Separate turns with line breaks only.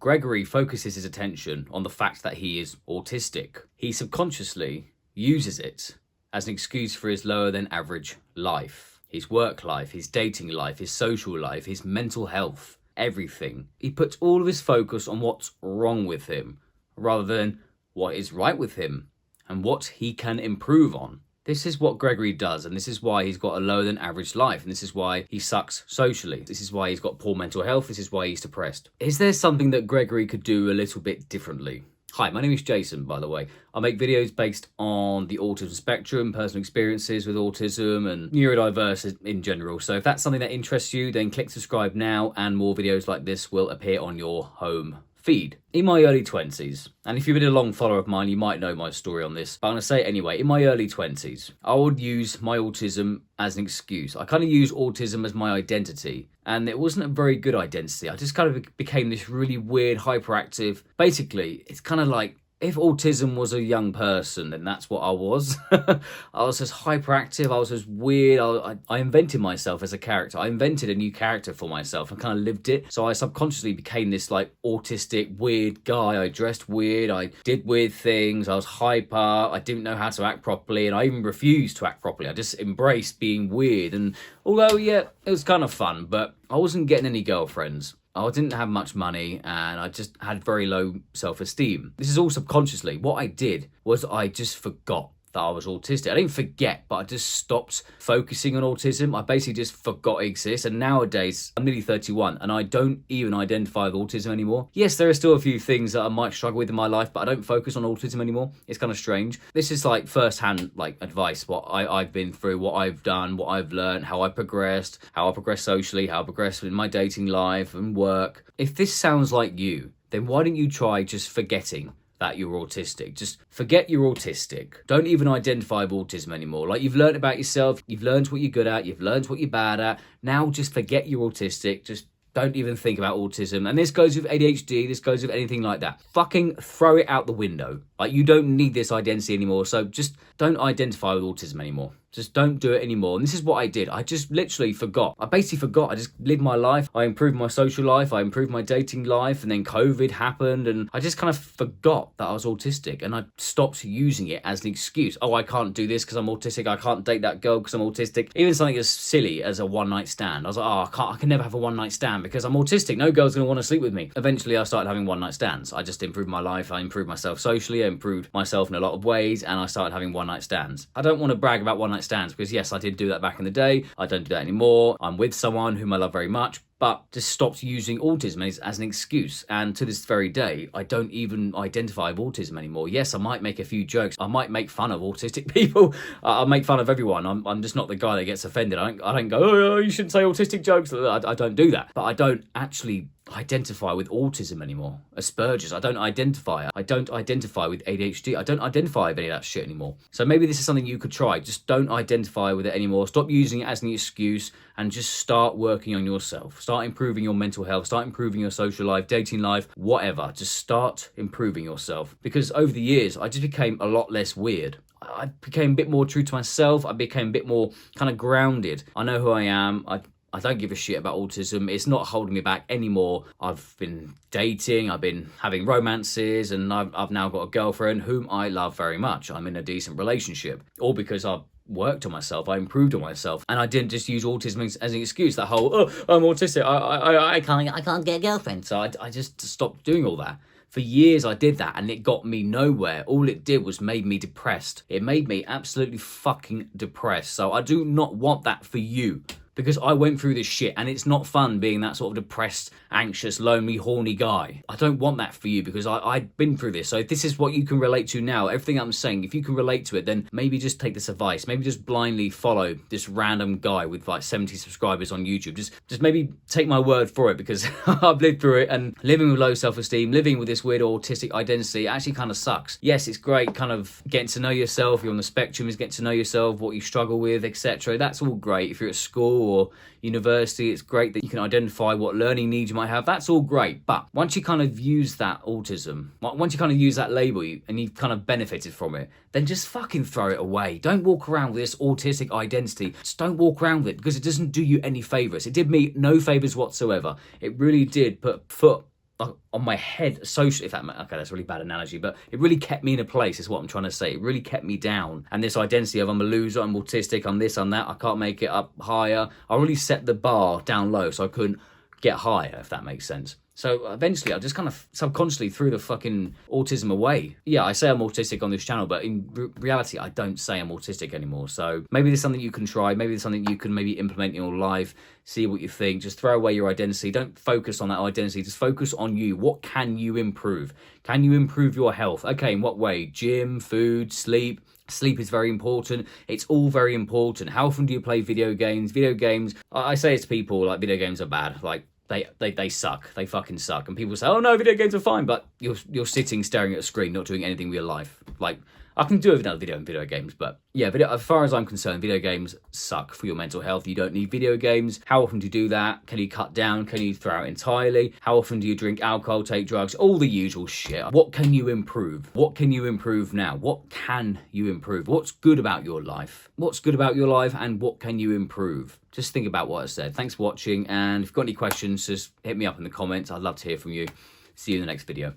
Gregory focuses his attention on the fact that he is autistic. He subconsciously uses it as an excuse for his lower than average life, his work life, his dating life, his social life, his mental health, everything. He puts all of his focus on what's wrong with him rather than what is right with him and what he can improve on. This is what Gregory does, and this is why he's got a lower than average life, and this is why he sucks socially. This is why he's got poor mental health. This is why he's depressed. Is there something that Gregory could do a little bit differently? Hi, my name is Jason, by the way. I make videos based on the autism spectrum, personal experiences with autism, and neurodiverse in general. So if that's something that interests you, then click subscribe now, and more videos like this will appear on your home feed. In my early 20s, and if you've been a long follower of mine, you might know my story on this, but I'm going to say it anyway. In my early 20s, I would use my autism as an excuse. I kind of use autism as my identity, and it wasn't a very good identity. I just kind of became this really weird, hyperactive. Basically, it's kind of like, if autism was a young person, then that's what I was. I was just hyperactive. I was just weird. I invented myself as a character. I invented a new character for myself and kind of lived it. So I subconsciously became this like autistic, weird guy. I dressed weird. I did weird things. I was hyper. I didn't know how to act properly. And I even refused to act properly. I just embraced being weird. And although, yeah, it was kind of fun, but I wasn't getting any girlfriends. I didn't have much money and I just had very low self-esteem. This is all subconsciously. What I did was I just forgot that I was autistic. I didn't forget, but I just stopped focusing on autism. I basically just forgot it exists. And nowadays, I'm nearly 31 and I don't even identify with autism anymore. Yes, there are still a few things that I might struggle with in my life, but I don't focus on autism anymore. It's kind of strange. This is like first-hand like advice, what I've been through, what I've done, what I've learned, how I progressed socially, how I progressed in my dating life and work. If this sounds like you, then why don't you try just forgetting that you're autistic? Just forget you're autistic. Don't even identify with autism anymore. Like, you've learned about yourself, you've learned what you're good at, you've learned what you're bad at. Now just forget you're autistic. Just don't even think about autism. And this goes with ADHD, this goes with anything like that. Fucking throw it out the window. Like, you don't need this identity anymore. So just don't identify with autism anymore. Just don't do it anymore. And this is what I did. I just literally forgot. I basically forgot. I just lived my life. I improved my social life. I improved my dating life. And then COVID happened. And I just kind of forgot that I was autistic. And I stopped using it as an excuse. Oh, I can't do this because I'm autistic. I can't date that girl because I'm autistic. Even something as silly as a one-night stand. I was like, oh, I can never have a one-night stand because I'm autistic. No girl's going to want to sleep with me. Eventually, I started having one-night stands. I just improved my life. I improved myself socially. I improved myself in a lot of ways. And I started having one-night stands. I don't want to brag about one-night stands because yes, I did do that back in the day. I don't do that anymore. I'm with someone whom I love very much, but just stopped using autism as an excuse. And to this very day, I don't even identify with autism anymore. Yes, I might make a few jokes. I might make fun of autistic people. I make fun of everyone. I'm just not the guy that gets offended. I don't go, oh, you shouldn't say autistic jokes. I don't do that. But I don't actually identify with autism anymore. Asperger's, I don't identify. I don't identify with ADHD. I don't identify with any of that shit anymore. So maybe this is something you could try. Just don't identify with it anymore. Stop using it as an excuse and just start working on yourself. Start improving your mental health. Start improving your social life, dating life, whatever. Just start improving yourself. Because over the years, I just became a lot less weird. I became a bit more true to myself. I became a bit more kind of grounded. I know who I am. I don't give a shit about autism. It's not holding me back anymore. I've been dating, I've been having romances, and I've now got a girlfriend whom I love very much. I'm in a decent relationship. All because I've worked on myself, I improved on myself, and I didn't just use autism as an excuse. That whole, oh, I'm autistic, I can't get a girlfriend. So I just stopped doing all that. For years I did that and it got me nowhere. All it did was made me depressed. It made me absolutely fucking depressed. So I do not want that for you. Because I went through this shit and it's not fun being that sort of depressed, anxious, lonely, horny guy. I don't want that for you because I've been through this. So if this is what you can relate to now, everything I'm saying, if you can relate to it, then maybe just take this advice. Maybe just blindly follow this random guy with like 70 subscribers on YouTube. Just maybe take my word for it because I've lived through it, and living with low self-esteem, living with this weird autistic identity actually kind of sucks. Yes, it's great kind of getting to know yourself. You're on the spectrum, is getting to know yourself, what you struggle with, etc. That's all great. If you're at school or university, it's great that you can identify what learning needs you might have. That's all great. But once you kind of use that autism, once you kind of use that label and you've kind of benefited from it, then just fucking throw it away. Don't walk around with this autistic identity. Just don't walk around with it because it doesn't do you any favours. It did me no favours whatsoever. It really did put foot on my head socially, if that, okay, that's a really bad analogy, but it really kept me in a place, is what I'm trying to say. It really kept me down. And this identity of I'm a loser, I'm autistic, I'm this, I'm that, I can't make it up higher. I really set the bar down low so I couldn't get higher, if that makes sense. So eventually I just kind of subconsciously threw the fucking autism away. Yeah, I say I'm autistic on this channel, but in reality, I don't say I'm autistic anymore. So maybe there's something you can try. Maybe there's something you can maybe implement in your life. See what you think. Just throw away your identity. Don't focus on that identity. Just focus on you. What can you improve? Can you improve your health? Okay, in what way? Gym, food, sleep. Sleep is very important. It's all very important. How often do you play video games? Video games, I say it to people, like, video games are bad. Like, they suck. They fucking suck. And people say, oh no, video games are fine, but you're sitting staring at a screen, not doing anything with your life. Like, I can do another video on video games, but yeah, as far as I'm concerned, video games suck for your mental health. You don't need video games. How often do you do that? Can you cut down? Can you throw out entirely? How often do you drink alcohol, take drugs? All the usual shit. What can you improve? What can you improve now? What can you improve? What's good about your life? What's good about your life, and what can you improve? Just think about what I said. Thanks for watching, and if you've got any questions, just hit me up in the comments. I'd love to hear from you. See you in the next video.